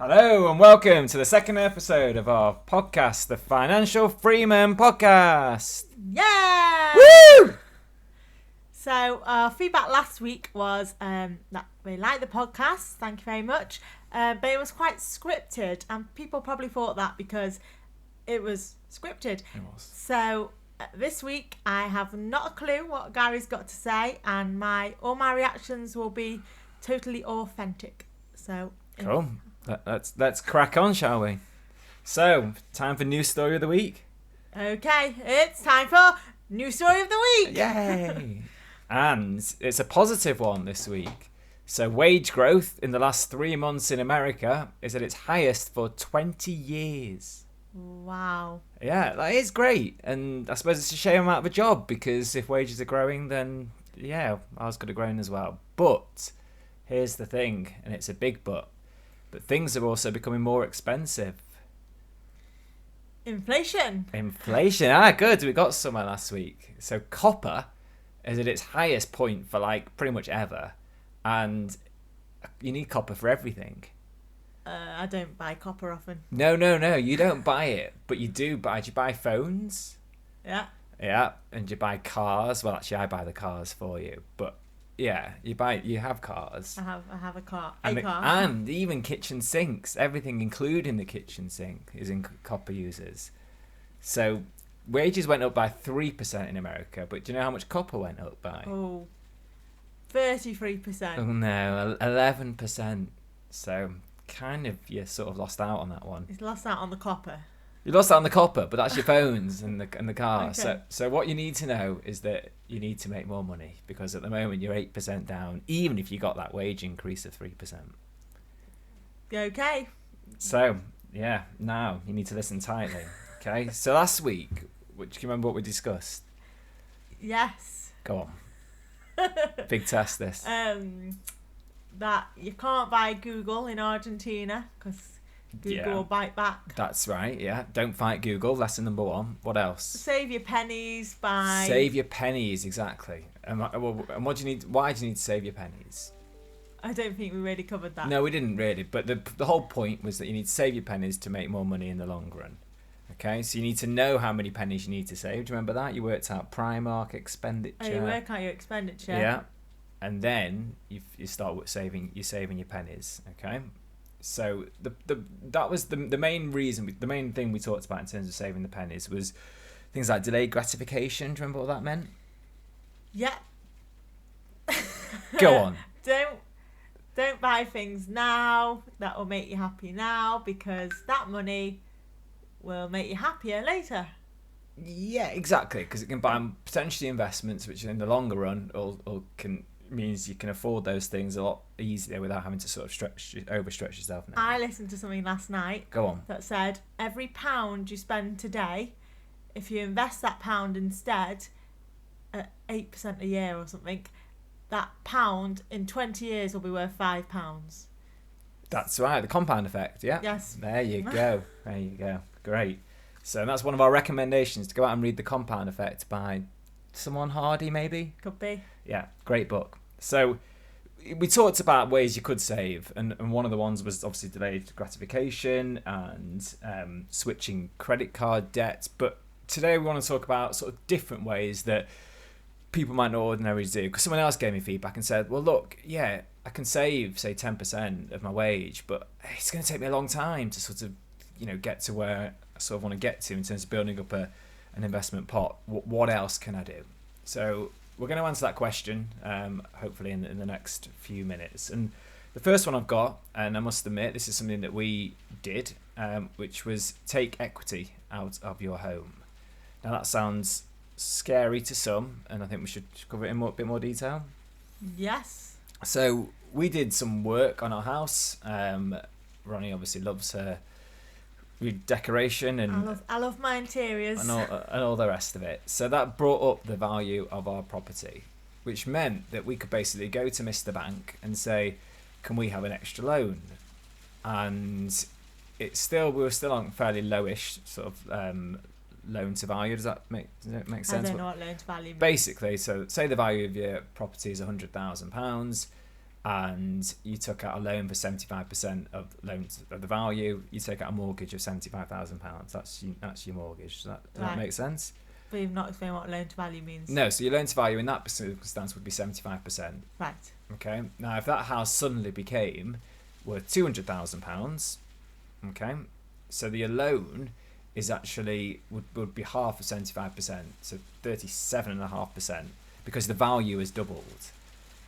Hello and welcome to the second episode of our podcast, the Financial Freeman podcast. Yeah! Woo! So our feedback last week was that we liked the podcast, thank you very much, but it was quite scripted, and people probably thought that because it was scripted. It was. So this week I have not a clue what Gary's got to say, and all my reactions will be totally authentic. So Cool. Let's crack on, shall we? So, time for news story of the week. Okay, it's time for news story of the week. Yay! And it's a positive one this week. So, wage growth in the last 3 months in America is at its highest for 20 years. Wow. Yeah, that is great. And I suppose it's a shame I'm out of a job, because if wages are growing, then yeah, ours could have grown as well. But here's the thing, and it's a big but things are also becoming more expensive. Inflation. Good. We got somewhere last week. So copper is at its highest point for like pretty much ever. And you need copper for everything. I don't buy copper often. No. You don't buy it, but you do buy. Do you buy phones? Yeah. Yeah. And you buy cars. Well, actually, I buy the cars for you. But yeah, you have cars. I have a car. And even kitchen sinks. Everything, including the kitchen sink, is in copper users. So wages went up by 3% in America, but do you know how much copper went up by? 33%. Oh no, 11%. So kind of you sort of lost out on that one. It's lost out on the copper. You lost out on the copper, but that's your phones and the car. Okay. So what you need to know is that you need to make more money, because at the moment you're 8% down, even if you got that wage increase of 3%. Okay. So yeah, now you need to listen tightly. Okay. So last week, do you remember what we discussed? Yes. Go on. Big test this. That you can't buy Google in Argentina because Google will bite back. That's right, yeah. Don't fight Google. Lesson number 1. What else? Save your pennies by... Save your pennies, exactly. And what do you need? Why do you need to save your pennies? I don't think we really covered that. No, we didn't really. But the whole point was that you need to save your pennies to make more money in the long run. Okay, so you need to know how many pennies you need to save. Do you remember that? You worked out Primark expenditure. Oh, you work out your expenditure. Yeah. And then you start saving. You're saving your pennies. Okay. So that was the main reason. The main thing we talked about in terms of saving the pennies was things like delayed gratification. Do you remember what that meant? Yeah. Go on. Don't buy things now that will make you happy now, because that money will make you happier later. Yeah, exactly. Because it can buy potentially investments, which in the longer run means you can afford those things a lot easier without having to sort of overstretch yourself now. I listened to something last night. Go on. That said, every £1 you spend today, if you invest that £1 instead at 8% a year or something, that £1 in 20 years will be worth £5. That's right, the compound effect, yeah? Yes. There you go. There you go. Great. So that's one of our recommendations, to go out and read The Compound Effect by someone Hardy, maybe? Could be. Yeah, great book. So we talked about ways you could save, and one of the ones was obviously delayed gratification and switching credit card debt. But today we want to talk about sort of different ways that people might not ordinarily do. Because someone else gave me feedback and said, well, look, yeah, I can save, say, 10% of my wage, but it's going to take me a long time to sort of, get to where I sort of want to get to in terms of building up an investment pot. What else can I do? So we're going to answer that question, hopefully in the next few minutes. And the first one I've got, and I must admit, this is something that we did, which was take equity out of your home. Now that sounds scary to some, and I think we should cover it in a bit more detail. Yes. So we did some work on our house. Roni obviously loves her redecoration, and I love my interiors and all the rest of it. So that brought up the value of our property, which meant that we could basically go to Mr. Bank and say, can we have an extra loan? And we were still on fairly lowish sort of loan to value. Does that make sense? I don't know what loan to value means. Basically, so say the value of your property is £100,000, and you took out a loan for 75% of loans of the value, you take out a mortgage of £75,000. That's your mortgage. Does that make sense? But you've not explained what loan to value means. No, so your loan to value in that circumstance would be 75%. Right. Okay. Now, if that house suddenly became worth £200,000, okay, so your loan is actually would be half of 75%, so 37.5%, because the value has doubled.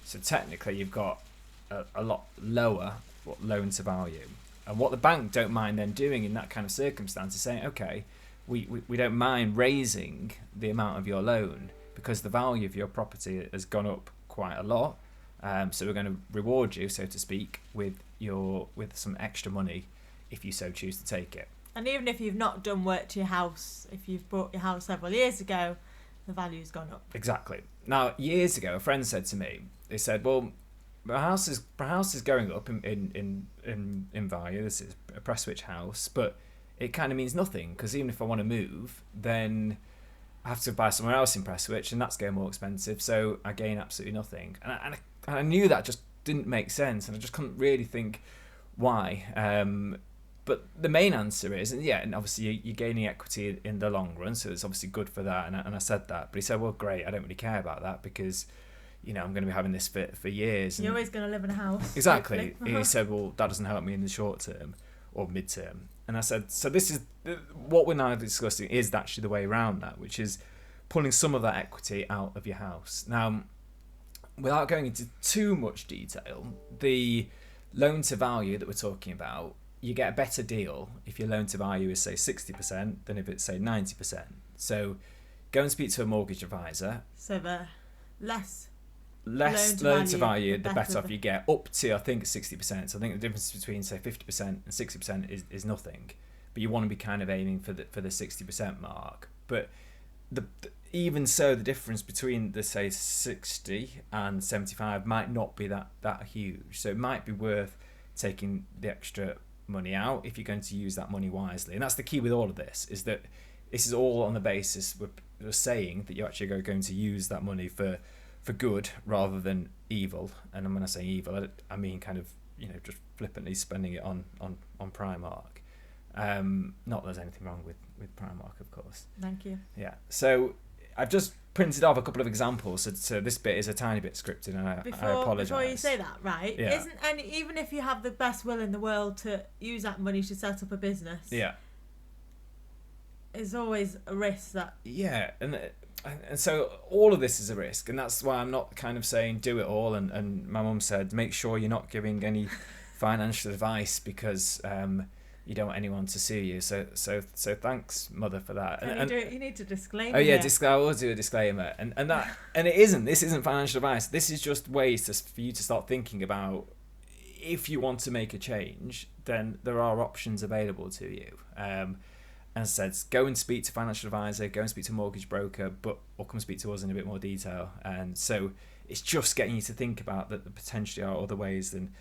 So technically, you've got a lot lower loan to value. And what the bank don't mind then doing in that kind of circumstance is saying, okay, we don't mind raising the amount of your loan because the value of your property has gone up quite a lot. So we're going to reward you, so to speak, with some extra money if you so choose to take it. And even if you've not done work to your house, if you've bought your house several years ago, the value's gone up. Exactly. Now, years ago, a friend said to me, they said, well, my house is going up in value. This is a Prestwich house, but it kind of means nothing because even if I want to move, then I have to buy somewhere else in Prestwich, and that's getting more expensive. So I gain absolutely nothing, and I knew that just didn't make sense, and I just couldn't really think why. But the main answer is, and obviously you're gaining equity in the long run, so it's obviously good for that. And I said that, but he said, well, great, I don't really care about that because, I'm going to be having this for years. You're always going to live in a house. Exactly. He said, well, that doesn't help me in the short term or mid-term. And I said, so this is what we're now discussing is actually the way around that, which is pulling some of that equity out of your house. Now, without going into too much detail, the loan to value that we're talking about, you get a better deal if your loan to value is, say, 60% than if it's, say, 90%. So go and speak to a mortgage advisor. So the less loan to value, the better off you get, up to, I think, 60%. So I think the difference between, say, 50% and 60% is nothing. But you want to be kind of aiming for the 60% mark. But even so, the difference between the, say, 60 and 75 might not be that huge. So it might be worth taking the extra money out if you're going to use that money wisely. And that's the key with all of this, is that this is all on the basis we're saying that you're actually going to use that money for good rather than evil. And when I say evil, I mean kind of just flippantly spending it on Primark. Not that there's anything wrong with Primark, of course. Thank you. Yeah. So I've just printed off a couple of examples. So this bit is a tiny bit scripted, and I apologise. Before you say that, right? Yeah. Even if you have the best will in the world to use that money to set up a business, yeah, there's always a risk that. Yeah, and so all of this is a risk, and that's why I'm not kind of saying do it all. And my mum said make sure you're not giving any financial advice because you don't want anyone to sue you. So thanks, Mother, for that. You need to disclaim. Oh yeah, I will do a disclaimer. And this isn't financial advice. This is just ways for you to start thinking about if you want to make a change, then there are options available to you. As I said, go and speak to a financial advisor, go and speak to a mortgage broker, or come speak to us in a bit more detail. And so it's just getting you to think about that there potentially are other ways than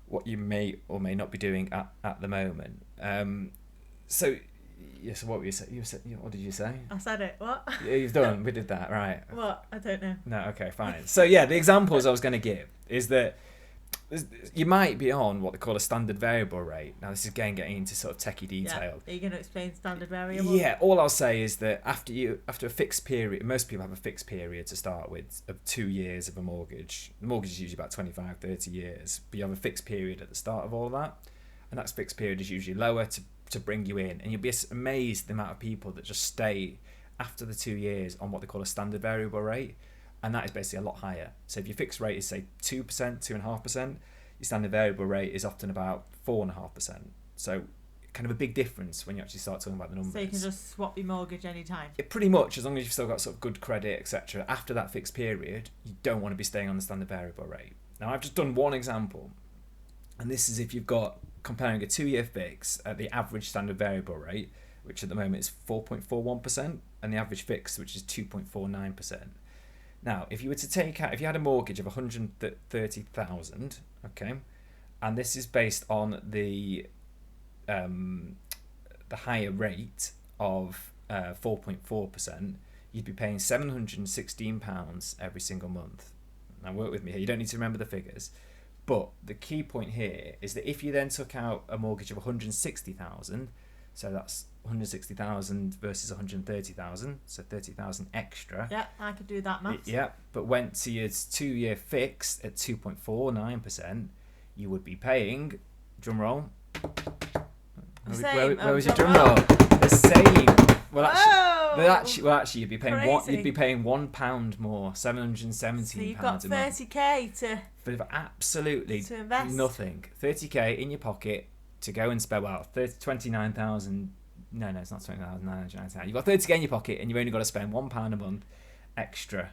what you may or may not be doing at the moment. So what were you saying? What did you say? I said it. What? Yeah, you've done. We did that, right? What? I don't know. No, okay, fine. So yeah, the examples I was going to give is that you might be on what they call a standard variable rate. Now this is again getting into sort of techie detail. Yeah. Are you going to explain standard variable? Yeah, all I'll say is that after a fixed period, most people have a fixed period to start with of 2 years of a mortgage. The mortgage is usually about 25, 30 years, but you have a fixed period at the start of all of that, and that fixed period is usually lower to bring you in, and you'll be amazed the amount of people that just stay after the 2 years on what they call a standard variable rate. And that is basically a lot higher. So if your fixed rate is, say, 2%, 2.5%, your standard variable rate is often about 4.5%. So kind of a big difference when you actually start talking about the numbers. So you can just swap your mortgage anytime? Pretty much, as long as you've still got sort of good credit, etc. After that fixed period, you don't want to be staying on the standard variable rate. Now, I've just done one example. And this is if you've got comparing a 2-year fix at the average standard variable rate, which at the moment is 4.41%, and the average fix, which is 2.49%. Now, if you were to take out, if you had a mortgage of 130,000, okay, and this is based on the higher rate of 4.4%, you'd be paying £716 every single month. Now, work with me here. You don't need to remember the figures, But the key point here is that if you then took out a mortgage of 160,000, so that's 160,000 versus 130,000, so 30,000 extra. Yeah, I could do that maths. Yeah, but went to your 2-year fixed at 2.49%, you would be paying, drum roll. Where was your drum roll? The same. Actually, you'd be paying £1 more, £717. So you've got 30k for absolutely to invest. Nothing. 30k in your pocket to go and spend 29,000. No, it's not 29,999. You've got 30k in your pocket, and you've only got to spend £1 a month extra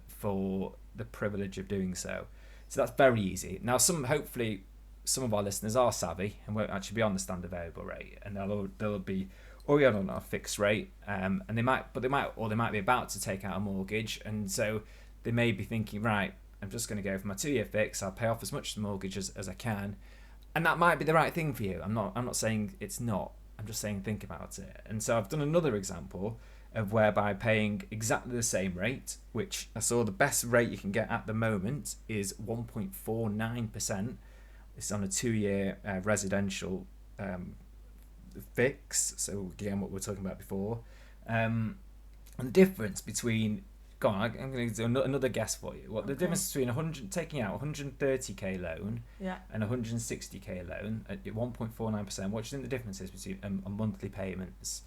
for the privilege of doing so. So that's very easy. Now, hopefully some of our listeners are savvy and won't actually be on the standard variable rate, and they'll be already on our fixed rate, and they might be about to take out a mortgage, and so they may be thinking, right, I'm just going to go for my 2-year fix. I'll pay off as much of the mortgage as I can, and that might be the right thing for you. I'm not saying it's not. I'm just saying think about it. And so I've done another example of whereby paying exactly the same rate, which I saw the best rate you can get at the moment is 1.49%. It's on a 2-year residential fix. So again, what we were talking about before. And the difference between... Go on, I'm going to do another guess for you. The difference between taking out 130k loan and 160k loan at 1.49%, what do you think the difference is between a monthly payments?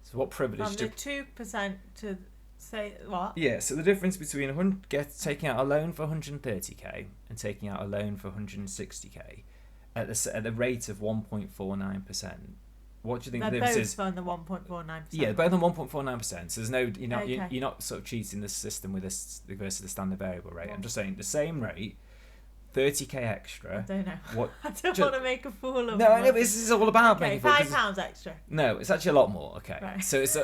So what privilege from the 2% to say what? Yeah, so the difference between taking out a loan for 130k and taking out a loan for 160k at the rate of 1.49%. What do you think the difference is? They're both on the 1.49%. Yeah, both on 1.49%. So there's no, you're not sort of cheating the system with this versus the standard variable rate. I'm just saying the same rate, 30k extra. I don't know. What? I don't want to make a fool of. No, this is all about making. £5 extra. No, it's actually a lot more. Okay, right. So it's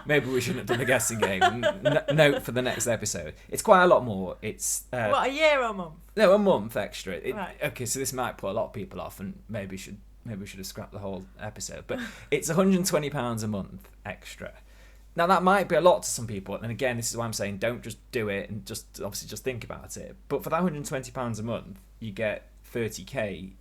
maybe we shouldn't have done the guessing game. Note for the next episode. It's quite a lot more. It's what, a year or a month? No, a month extra. Right. Okay, so this might put a lot of people off, and maybe we should have scrapped the whole episode. But it's £120 a month extra. Now that might be a lot to some people, and again, this is why I'm saying don't just do it and just think about it. But for that £120 a month, you get 30k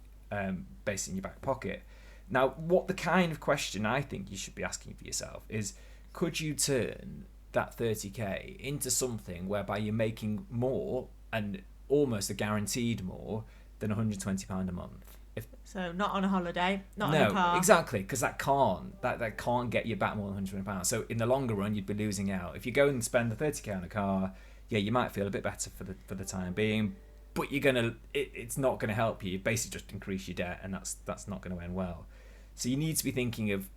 based in your back pocket. Now, what the kind of question I think you should be asking for yourself is, could you turn that 30k into something whereby you're making more and almost a guaranteed more than £120 a month? So not on a holiday, not on a car. No, exactly, because that can't get you back more than £120. So in the longer run, you'd be losing out. If you go and spend the 30k on a car, yeah, you might feel a bit better for the time being, but it's not gonna help you. You basically just increase your debt, and that's not going to end well. So you need to be thinking of,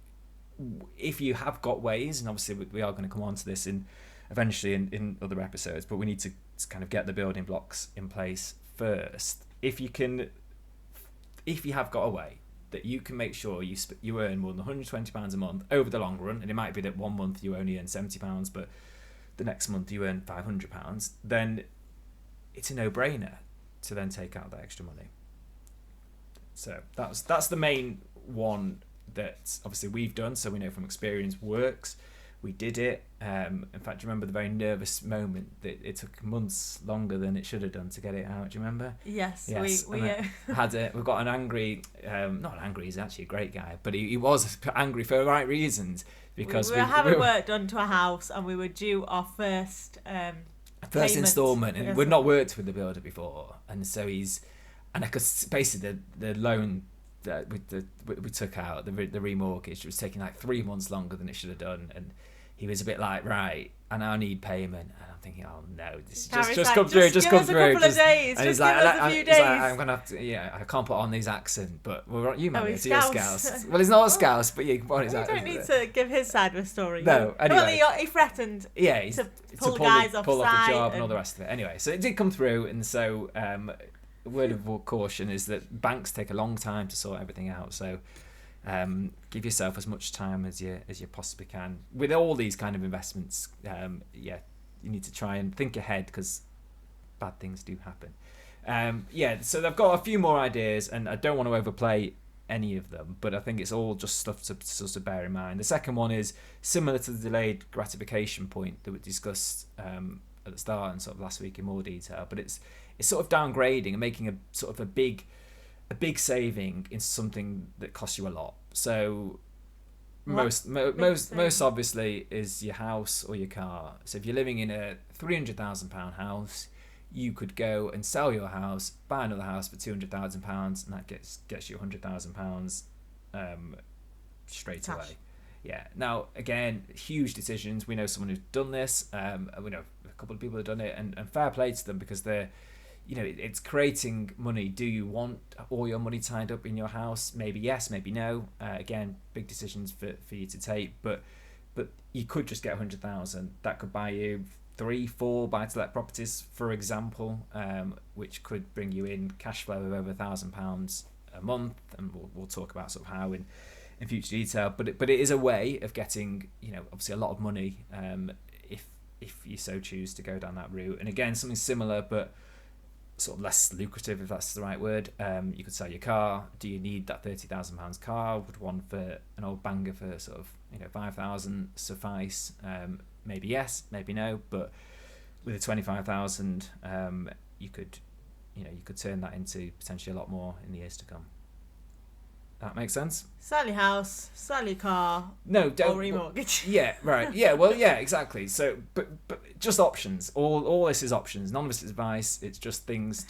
if you have got ways, and obviously we are going to come on to this eventually in other episodes, but we need to kind of get the building blocks in place first. If you have got a way that you can make sure you earn more than £120 a month over the long run, and it might be that 1 month you only earn £70, but the next month you earn £500, then it's a no-brainer to then take out that extra money. So that's the main one that obviously we've done, so we know from experience works. We did it. In fact, do you remember the very nervous moment that it took months longer than it should have done to get it out? Do you remember? Yes. We had it. We've got an angry, not angry. He's actually a great guy, but he was angry for the right reasons, because we were having work done to a house, and we were due our first instalment, and we'd not worked with the builder before, and so because basically the loan that we took out, the remortgage, it was taking like 3 months longer than it should have done, and he was a bit like, right, I now need payment, and I'm thinking, oh no, this just come through, just come through. Give us a couple of days, and just give us a few days. He's like, I'm gonna have to, I can't put on his accent, but you might be able to. You're Scouse. Well, he's not a Scouse, but you can put on his accent. You don't need to give his side of the story. No, anyway. Well, he threatened to pull guys off the job and all the rest of it. Anyway, so it did come through, and so a word of caution is that banks take a long time to sort everything out, so give yourself as much time as you possibly can with all these kind of investments. You need to try and think ahead, because bad things do happen. So I've got a few more ideas, and I don't want to overplay any of them, but I think it's all just stuff to sort of bear in mind. The second one is similar to the delayed gratification point that we discussed at the start and sort of last week in more detail, but it's it's sort of downgrading and making a sort of a big saving into something that costs you a lot. So most obviously is your house or your car. So if you're living in a £300,000 house, you could go and sell your house, buy another house for £200,000, and that gets you £100,000 straight Cash. away. Yeah. Now, again, huge decisions. We know someone who's done this. We know a couple of people have done it, and fair play to them, because they're, it's creating money. Do you want all your money tied up in your house? Maybe yes, maybe no. Again, big decisions for you to take, but you could just get 100,000. That could buy you 3-4 buy-to-let properties, for example, which could bring you in cash flow of over £1,000 a month, and we'll talk about sort of how in future detail. But it is a way of getting, obviously a lot of money, if you so choose to go down that route. And again, something similar, but sort of less lucrative, if that's the right word. You could sell your car. Do you need that £30,000 car? Would one for an old banger for sort of 5,000 suffice? Maybe yes, maybe no. But with a 25,000, you could turn that into potentially a lot more in the years to come. That makes sense? Sell your house, sell your car, no, don't, or remortgage. Yeah, right. Yeah, well, yeah, exactly. So, but just options. All this is options. None of this is advice. It's just things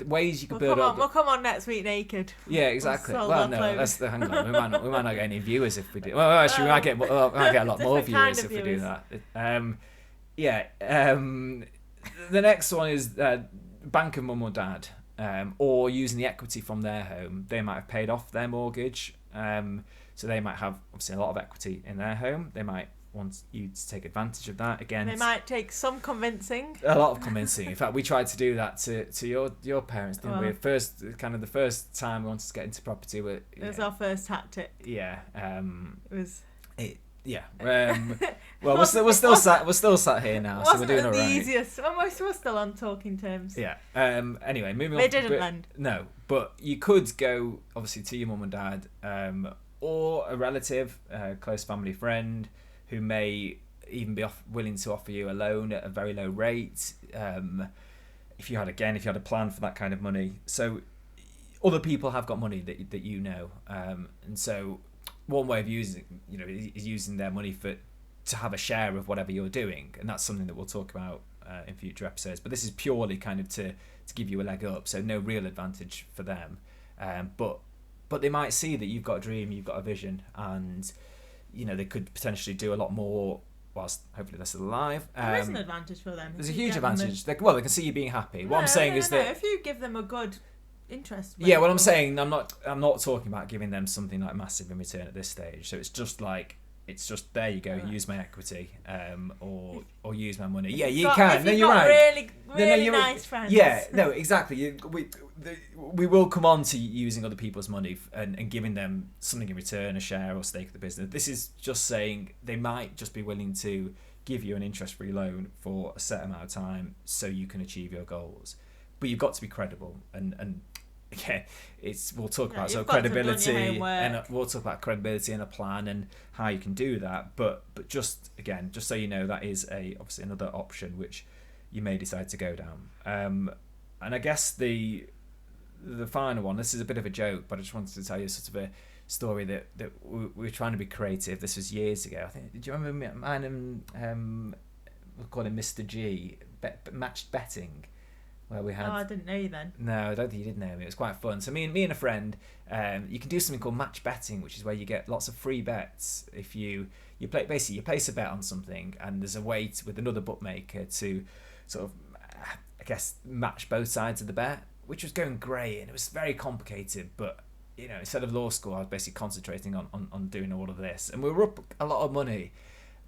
ways you can build up. We'll come on next week naked. Yeah, exactly. We'll Well, no, hang on. We might not get any viewers if we do. Well, actually, we might get a lot more viewers if we do that. The next one is bank of mum or dad. Or using the equity from their home. They might have paid off their mortgage, so they might have obviously a lot of equity in their home. They might want you to take advantage of that. Again, they might take some convincing. A lot of convincing. In fact, we tried to do that to your parents, didn't we? The first time we wanted to get into property. It was our first tactic. Yeah. It was. Yeah. Well, we're still sat here now, so we're doing all right. The easiest. We're still on talking terms. Yeah. Anyway, moving on. They didn't lend. No, but you could go obviously to your mum and dad, or a relative, a close family friend, who may even be willing to offer you a loan at a very low rate. If you had a plan for that kind of money. So other people have got money that and so. One way of using, is using their money to have a share of whatever you're doing, and that's something that we'll talk about in future episodes. But this is purely kind of to give you a leg up, so no real advantage for them. But they might see that you've got a dream, you've got a vision, and they could potentially do a lot more whilst hopefully they're still alive. There is an advantage for them. There's a huge advantage. They can see you being happy. What I'm saying is that if you give them a good interest rate. Yeah, what I'm saying, I'm not talking about giving them something like massive in return at this stage. So it's just there you go, use my equity, or use my money. Yeah, you can. No, you're right. Really nice friends. Yeah, no, exactly. We will come on to using other people's money and giving them something in return, a share or stake of the business. This is just saying they might just be willing to give you an interest-free loan for a set amount of time so you can achieve your goals. But you've got to be credible, and yeah, we'll talk about credibility, and we'll talk about credibility and a plan and how you can do that. But just so you know, that is obviously another option which you may decide to go down. And I guess the final one. This is a bit of a joke, but I just wanted to tell you sort of a story that we were trying to be creative. This was years ago. I think. Do you remember mine and we'll call him Mr. G matched betting? Where we had. Oh, I didn't know you then. No, I don't think you did know me. It was quite fun. So me and a friend, you can do something called match betting, which is where you get lots of free bets if you place a bet on something, and there's a way with another bookmaker to sort of, I guess, match both sides of the bet, which was going great, and it was very complicated. But instead of law school, I was basically concentrating on doing all of this, and we were up a lot of money.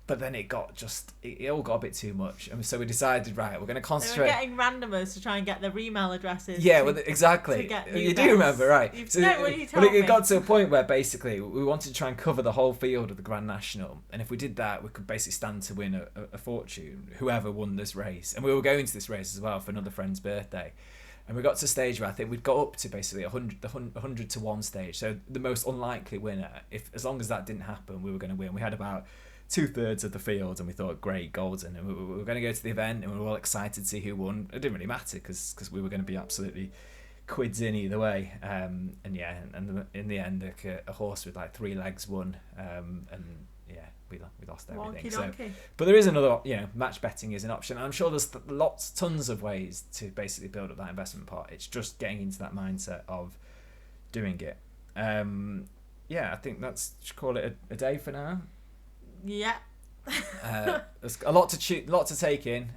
But then it all got a bit too much, and so we decided, right, we're going to concentrate. They were getting randomers to try and get their email addresses. Yeah, exactly. You do remember, right? It got to a point where basically we wanted to try and cover the whole field of the Grand National, and if we did that, we could basically stand to win a fortune, whoever won this race. And we were going to this race as well for another friend's birthday. And we got to a stage where I think we'd got up to basically 100 to 1 stage. So the most unlikely winner, as long as that didn't happen, we were going to win. We had about 2/3 of the field, and we thought, great, golden, and we were going to go to the event, and we were all excited to see who won. It didn't really matter because we were going to be absolutely quids in either way. And in the end, a horse with like 3 legs won, and yeah, we lost everything. So, but there is another, match betting is an option. I'm sure there's tons of ways to basically build up that investment pot. It's just getting into that mindset of doing it. I think should call it a day for now. Yeah. There's a lot to take in.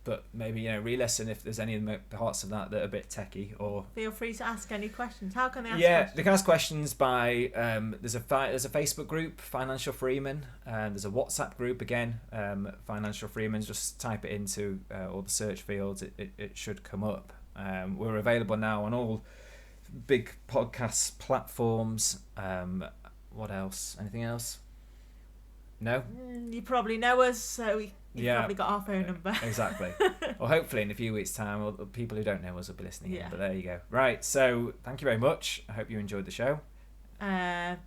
But maybe re-listen if there's any of the parts of that are a bit techie, or feel free to ask any questions. How can they ask questions? They can ask questions by there's a Facebook group, Financial Freeman, and there's a WhatsApp group again, Financial Freeman. Just type it into all the search fields, it should come up. We're available now on all big podcast platforms. What else? Anything else? No? You probably know us, so you've probably got our phone number. Exactly. Well, hopefully in a few weeks' time, or people who don't know us will be listening in. But there you go. Right, so thank you very much. I hope you enjoyed the show. My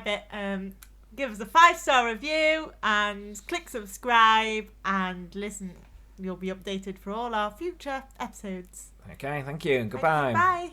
bit. Give us a 5-star review and click subscribe and listen. You'll be updated for all our future episodes. Okay, thank you and goodbye. Bye.